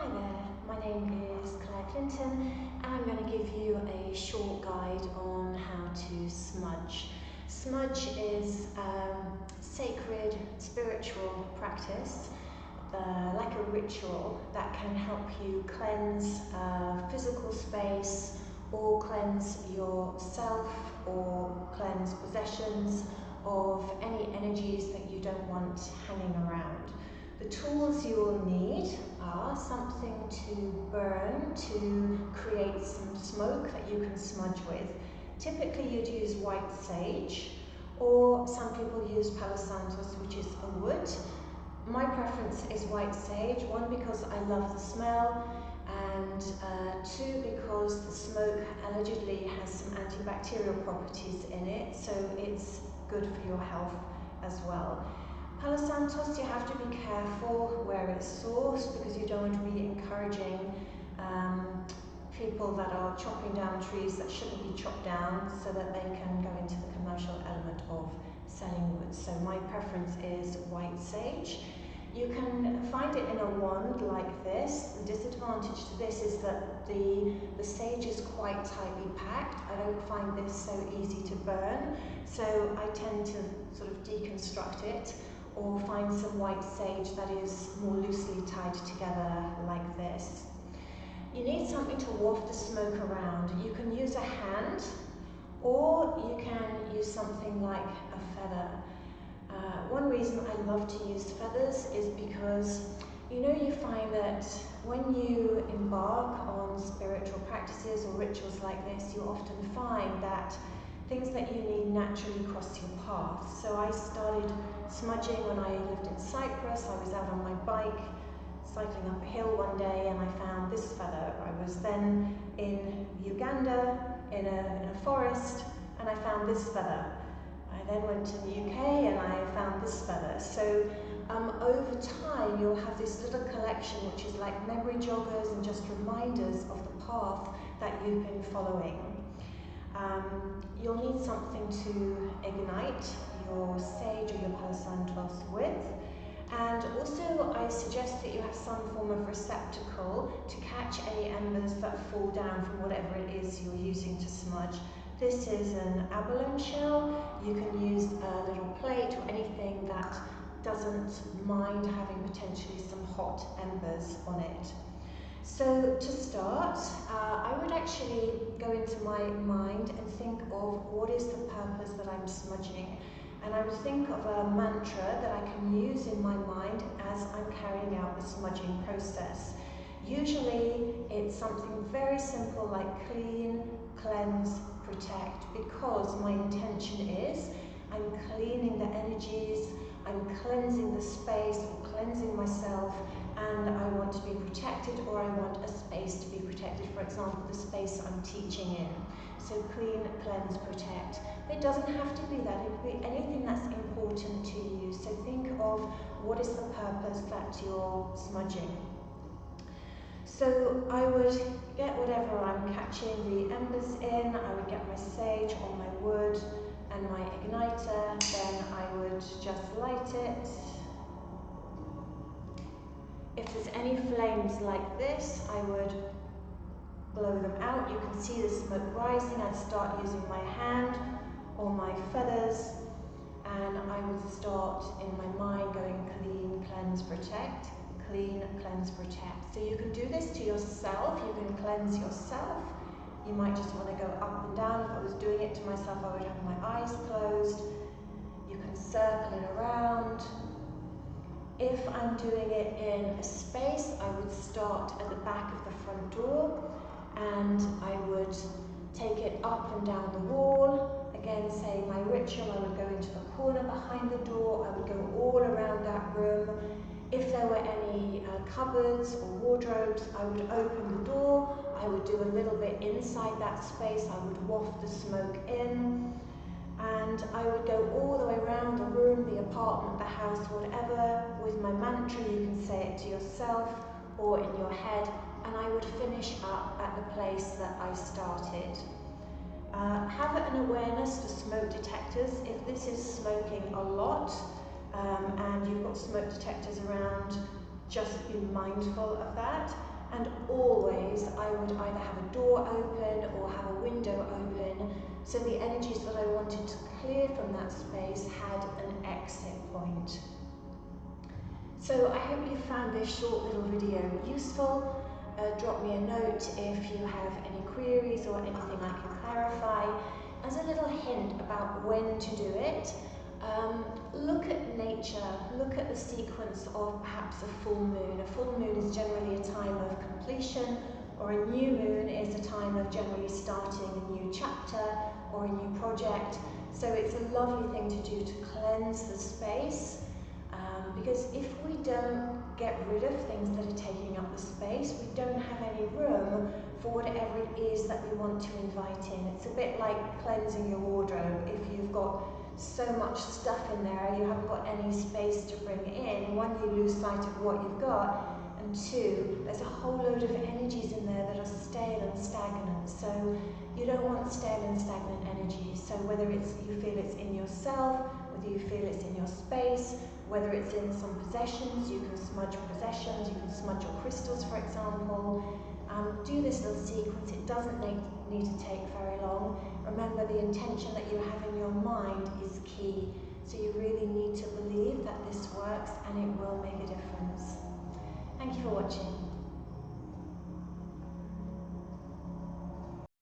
Hi there, my name is Claire Clinton and I'm going to give you a short guide on how to smudge. Smudge is sacred spiritual practice, like a ritual that can help you cleanse physical space or cleanse yourself or cleanse possessions of any energies that you don't want hanging around. The tools you will need are something to burn to create some smoke that you can smudge with. Typically you'd use white sage, or some people use Palo Santos, which is a wood. My preference is white sage, one because I love the smell, and two because the smoke allegedly has some antibacterial properties in it, so it's good for your health as well. Palo Santos, you have to be careful where it's sourced because you don't want to be encouraging people that are chopping down trees that shouldn't be chopped down so that they can go into the commercial element of selling wood. So my preference is white sage. You can find it in a wand like this. The disadvantage to this is that the sage is quite tightly packed. I don't find this so easy to burn, so I tend to sort of deconstruct it or find some white sage that is more loosely tied together like this. You need something to waft the smoke around. You can use a hand, or you can use something like a feather. One reason I love to use feathers is because you find that when you embark on spiritual practices or rituals like this, you often find that things that you need naturally cross your path. So I started smudging when I lived in Cyprus. I was out on my bike cycling up a hill one day and I found this feather. I was then in Uganda in a forest and I found this feather. I then went to the UK and I found this feather. So over time you'll have this little collection which is like memory joggers and just reminders of the path that you've been following. You'll need something to ignite your sage or your Palo Santos with, and also I suggest that you have some form of receptacle to catch any embers that fall down from whatever it is you're using to smudge. This is an abalone shell. You can use a little plate or anything that doesn't mind having potentially some hot embers on it. So to start, I would actually go into my mind and think of what is the purpose that I'm smudging. And I would think of a mantra that I can use in my mind as I'm carrying out the smudging process. Usually it's something very simple like clean, cleanse, protect, because my intention is I'm cleaning the energies, I'm cleansing the space, or cleansing myself, and I want to be protected, or I want a space to be protected, for example, the space I'm teaching in. So clean, cleanse, protect. It doesn't have to be that, it could be anything that's important to you. So think of what is the purpose that you're smudging. So I would get whatever I'm catching the embers in, I would get my sage or my wood and my igniter, then I would just light it. If there's any flames like this, I would blow them out. You can see the smoke rising. I'd start using my hand or my feathers, and I would start in my mind going clean, cleanse, protect, clean, cleanse, protect. So you can do this to yourself, you can cleanse yourself. You might just want to go up and down. If I was doing it to myself, I would have my eyes closed. You can circle it around. If I'm doing it in a space, I would start at the back of the front door and I would take it up and down the wall. Again, saying my ritual, I would go into the corner behind the door, I would go all around that room. If there were any cupboards or wardrobes, I would open the door, I would do a little bit inside that space, I would waft the smoke in, and I would go all the way around the room, the apartment, the house, whatever, with my mantra. You can say it to yourself or in your head, and I would finish up at the place that I started. Have an awareness for smoke detectors. If this is smoking a lot and you've got smoke detectors around, just be mindful of that. And always I would either have a door open or have a window open, so the energies that I wanted to clear from that space had an exit point. So I hope you found this short little video useful. Drop me a note if you have any queries or anything I can clarify. As a little hint about when to do it, look at nature, look at the sequence of perhaps a full moon. A full moon is generally a time of completion, or a new moon is a time of generally starting a new chapter or a new project. So it's a lovely thing to do to cleanse the space, because if we don't get rid of things that are taking up the space, we don't have any room for whatever it is that we want to invite in. It's a bit like cleansing your wardrobe. If you've got so much stuff in there, you haven't got any space to bring in. One, you lose sight of what you've got, and two, there's a whole load of energies in there that are stale and stagnant. So you don't want stale and stagnant energy. So whether it's you feel it's in yourself, whether you feel it's in your space, whether it's in some possessions, you can smudge possessions, you can smudge your crystals, for example. Do this little sequence. It doesn't need to take very long. Remember, the intention that you have in your mind is key. So you really need to believe that this works and it will make a difference. Thank you for watching.